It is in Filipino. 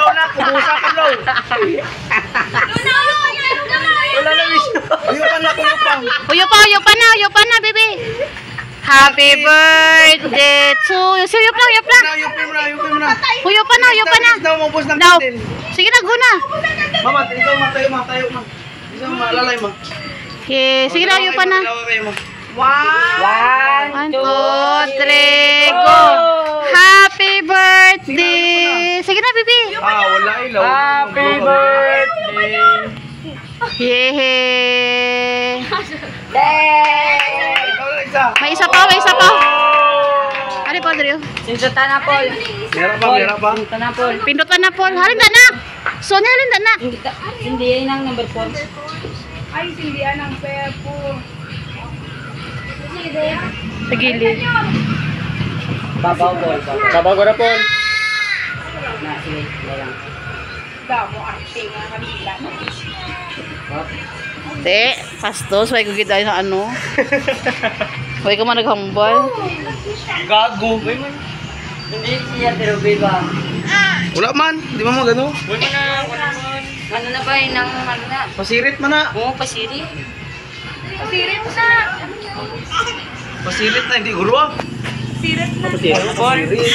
Pulo na, kumusa pulo. Wala na wish. Uyupan na, uyupan. Uyupan na, baby. Happy birthday to you. Uyup lang. Uyupan mo na. Uyupan na. Daw, maubos ng Daw. candle. Sige na, guna. Mama, ikaw matayo, ma. Isa mo maalalay, ma. Okay, sige na, uyupan na. Dalawa kayo, ma. 1, 2, 3, go. Happy birthday. Sige na, baby. Wala ilaw. Happy birthday. Yehey. Ikaw na isa. May isa pa. Ano pa, Drew? Sinsutan na, Paul. Meron pa. Sinsutan na, Paul. Pindutan na, Paul. Halinda na. Sonia, halinda na. Hindi yan ang number 4. Ay, sindihan ng pepo. Sa gilid. Babaw, Paul. Babaw ko na, Paul. Na, sige. Lang. Damo, arte nga kanila. Te, pastos. Huwag ko kita sa ano. Huwag ka man naghambal. Gago. Hindi siya, pero ba? Wala man. Di ba mo gano? Ano na ba yun ang ano na? Pasirit man na. Oo, pasiri. Sirit na. Pasirit na, hindi guro ah. Sirit na. Pasirit.